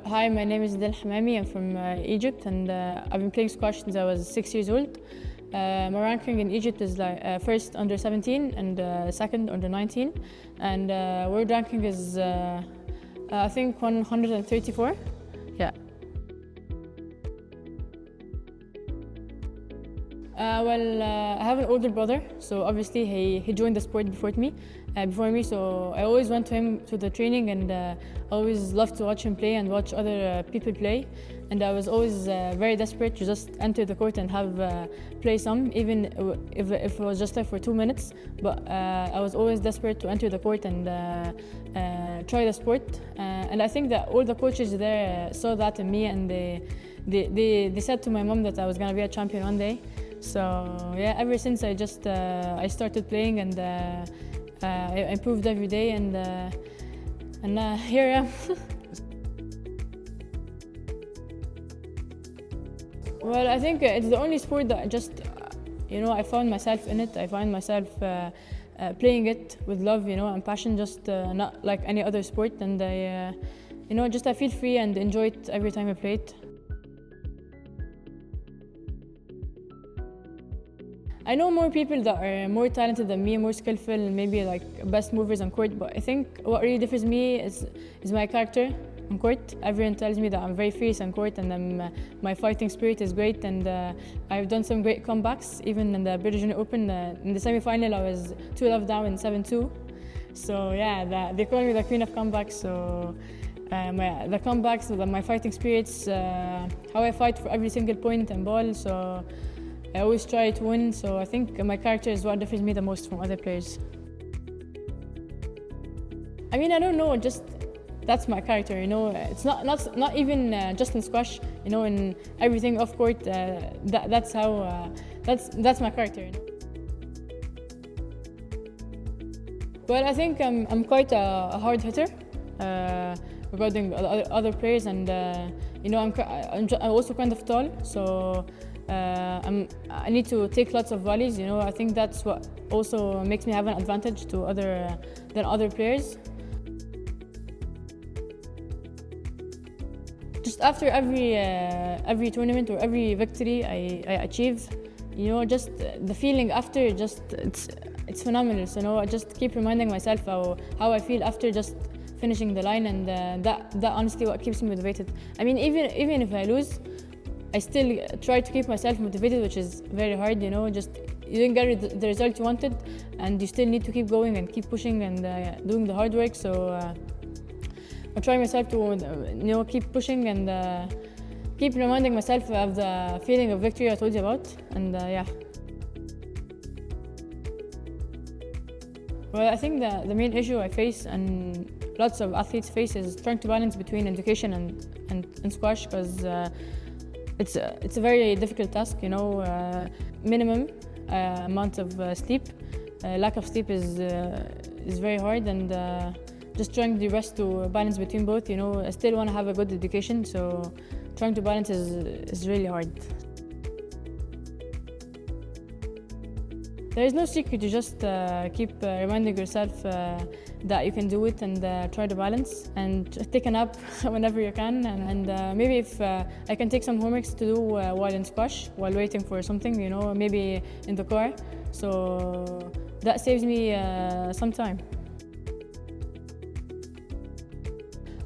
Hi, my name is Nadine ElHammamy. I'm from Egypt, and I've been playing squash since I was 6 years old. My ranking in Egypt is like first under 17 and second under 19, and world ranking is I think 134. Yeah. I have an older brother, so obviously he joined the sport before me. So I always went to him to the training, and always loved to watch him play and watch other people play. And I was always very desperate to just enter the court and have play some, even if it was just like for 2 minutes. But I was always desperate to enter the court and try the sport. And I think that all the coaches there saw that in me, and they said to my mom that I was gonna be a champion one day. So yeah, ever since I started playing, and I improved every day, and here I am. Well, I think it's the only sport that I found myself in it. I find myself playing it with love, and passion, just not like any other sport. And I feel free and enjoy it every time I play it. I know more people that are more talented than me, more skillful, maybe like best movers on court, but I think what really differs me is my character on court. Everyone tells me that I'm very fierce on court, and my fighting spirit is great, and I've done some great comebacks, even in the British Junior Open. In the semi-final, I was 2-love down in 7-2. So yeah, they call me the queen of comebacks. So the comebacks, my fighting spirits, how I fight for every single point and ball. So I always try to win, so I think my character is what differs me the most from other players. I mean, I don't know, just that's my character, It's not even just in squash, in everything off court. That's my character. Well, I think I'm quite a hard hitter regarding other players, and I'm also kind of tall, so. I need to take lots of volleys, I think that's what also makes me have an advantage than other players. Just after every tournament or every victory I achieve, just the feeling after, it's phenomenal. So I just keep reminding myself how I feel after just finishing the line, and that honestly what keeps me motivated. I mean, even if I lose, I still try to keep myself motivated, which is very hard, just you didn't get the result you wanted, and you still need to keep going and keep pushing and doing the hard work. So I try myself to keep pushing and keep reminding myself of the feeling of victory I told you about, and yeah. Well, I think the main issue I face, and lots of athletes face, is trying to balance between education and squash, because it's a very difficult task, minimum amount of sleep. Lack of sleep is very hard, and just trying the best to balance between both. I still want to have a good education, so trying to balance is really hard. There is no secret. You just keep reminding yourself that you can do it, and try to balance, and just take a nap whenever you can, and maybe if I can take some homeworks to do while in squash, while waiting for something, maybe in the car. So that saves me some time.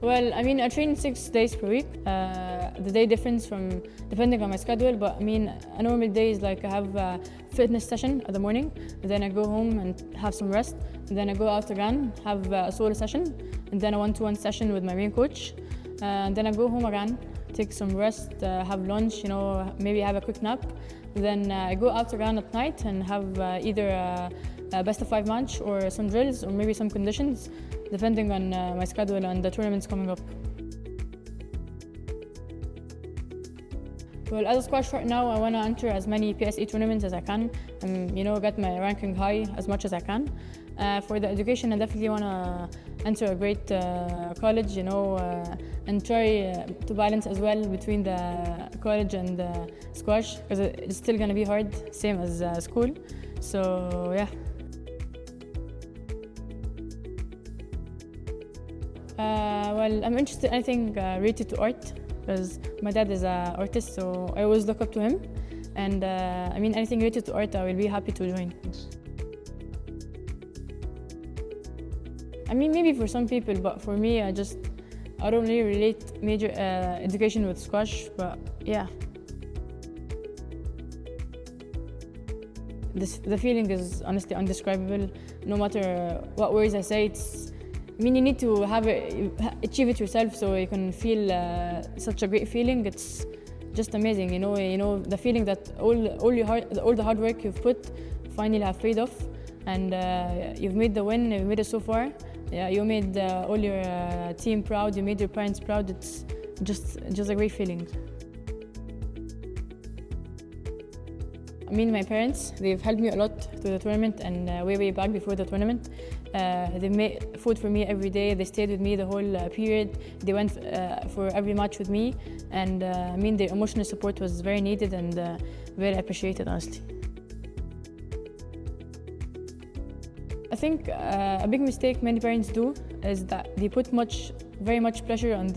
Well, I mean, I train 6 days per week. The day differs depending on my schedule, but I mean, a normal day is like I have a fitness session in the morning, and then I go home and have some rest, and then I go out again, have a solo session, and then a one-to-one session with my main coach, and then I go home again, take some rest, have lunch, maybe have a quick nap, and then I go out again at night and have either a best of 5 match or some drills, or maybe some conditions, depending on my schedule and the tournaments coming up. Well, as a squash right now, I want to enter as many PSE tournaments as I can, and get my ranking high as much as I can. For the education, I definitely want to enter a great college, and try to balance as well between the college and the squash, because it's still going to be hard, same as school. So yeah. Well, I'm interested in anything related to art because my dad is an artist, so I always look up to him. And I mean, anything related to art, I will be happy to join. I mean, maybe for some people, but for me, I don't really relate major education with squash, but yeah. The feeling is honestly indescribable. No matter what words I say, I mean, you need to achieve it yourself so you can feel such a great feeling. It's just amazing, you know the feeling that all the hard work you've put finally have paid off, and you've made the win. You've made it so far. Yeah, you made all your team proud. You made your parents proud. It's just a great feeling. I mean, my parents, they've helped me a lot through the tournament and way back before the tournament. They made food for me every day. They stayed with me the whole period. They went for every match with me. And I mean, their emotional support was very needed and very appreciated, honestly. I think a big mistake many parents do is that they put very much pressure on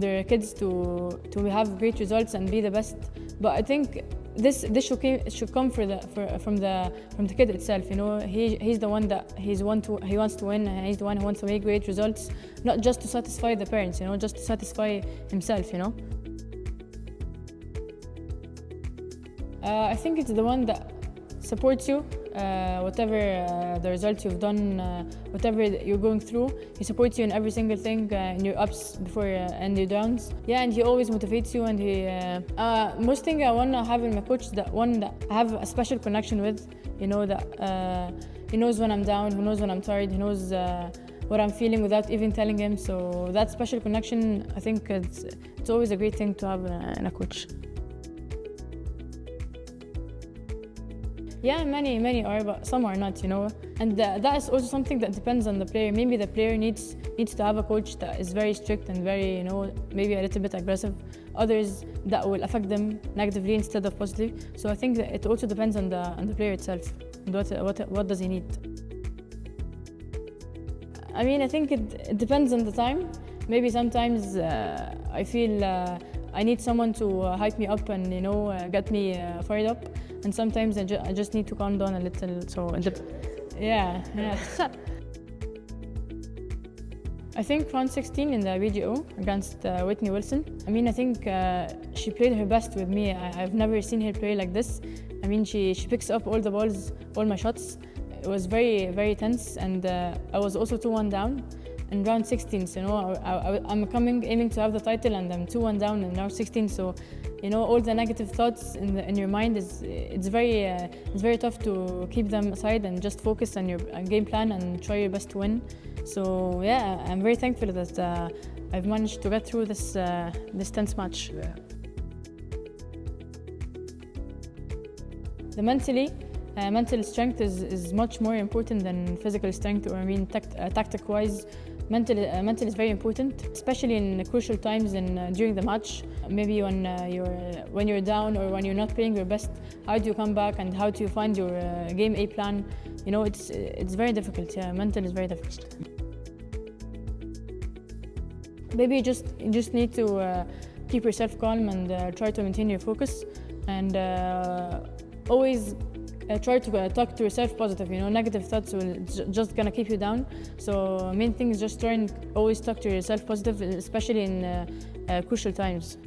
their kids to have great results and be the best. But I think this should come from the kid itself. You know, he's the one that he wants to win, and he's the one who wants to make great results, not just to satisfy the parents. You know, just to satisfy himself. You know, I think it's the one that supports you, whatever the results you've done, whatever you're going through. He supports you in every single thing, in your ups and your downs. Yeah, and he always motivates you. And most thing I want to have in my coach, that one that I have a special connection with. You know, that he knows when I'm down, he knows when I'm tired, he knows what I'm feeling without even telling him. So that special connection, I think it's always a great thing to have in a coach. Yeah, many are, but some are not, you know. And that is also something that depends on the player. Maybe the player needs to have a coach that is very strict and very, you know, maybe a little bit aggressive. Others that will affect them negatively instead of positive. So I think that it also depends on the player itself. And what does he need? I mean, I think it depends on the time. Maybe sometimes I feel I need someone to hype me up and, you know, get me fired up. And sometimes I just need to calm down a little. So yeah. I think round 16 in the VGO against Whitney Wilson. I mean, I think she played her best with me. I've never seen her play like this. I mean, she picks up all the balls, all my shots. It was very, very tense, and I was also 2-1 down in round 16. So, you know, I'm aiming to have the title, and I'm 2-1 down in round 16. So, you know, all the negative thoughts in your mind it's very tough to keep them aside and just focus on your game plan and try your best to win. So yeah, I'm very thankful that I've managed to get through this tense match. Yeah. The mental strength is much more important than physical strength, or I mean tactic-wise. Mental is very important, especially in crucial times during the match. Maybe when you're down or when you're not playing your best, how do you come back and how do you find your game A plan? You know, it's very difficult. Yeah, mental is very difficult. Maybe you just need to keep yourself calm and try to maintain your focus, and always try to talk to yourself positive. You know, negative thoughts will just gonna keep you down. So main thing is just try and always talk to yourself positive, especially in crucial times.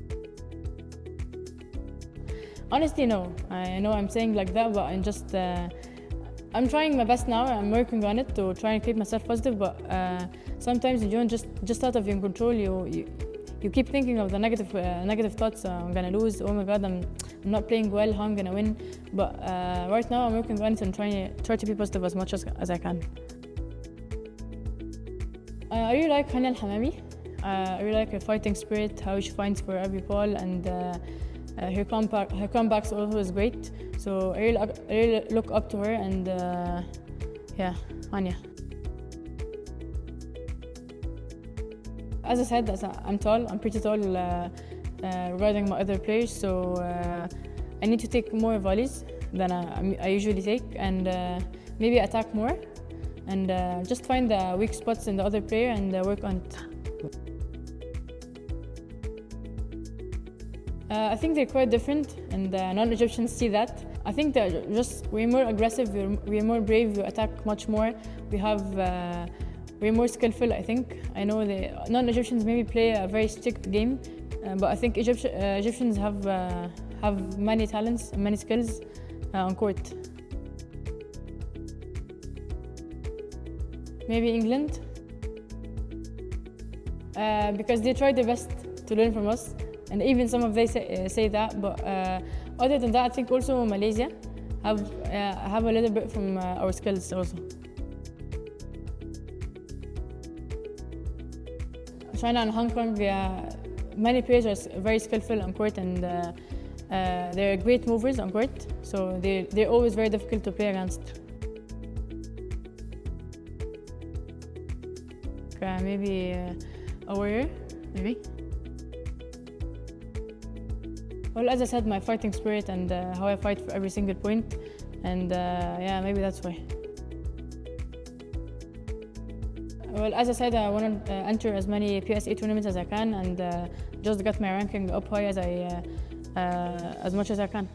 Honestly, no. I know I'm saying like that, but I'm trying my best now. I'm working on it to try and keep myself positive. But sometimes you don't just out of your control. You keep thinking of the negative thoughts. I'm gonna lose. Oh my God, I'm not playing well. How I'm gonna win? But right now I'm working on it and try to be positive as much as I can. I really like Nadine ElHammamy. I really like her fighting spirit, how she fights for every ball, and her comebacks also is great. So I really look up to her, and yeah, Anya. As I said, I'm tall. I'm pretty tall regarding my other players, so I need to take more volleys than I usually take, and maybe attack more, and just find the weak spots in the other player and work on it. I think they're quite different, and non-Egyptians see that. I think they're just way more aggressive, we're more brave, we attack much more, we're more skillful, I think. I know the non-Egyptians maybe play a very strict game, but I think Egyptians have many talents and many skills on court. Maybe England, because they try their best to learn from us, and even some of they say that. But other than that, I think also Malaysia have a little bit from our skills also. China and Hong Kong, many players are very skillful on court, and they're great movers on court, so they're always very difficult to play against. Maybe a warrior, maybe. Well, as I said, my fighting spirit and how I fight for every single point, and yeah, maybe that's why. Well, as I said, I want to enter as many PSA tournaments as I can, and just get my ranking up high as much as I can.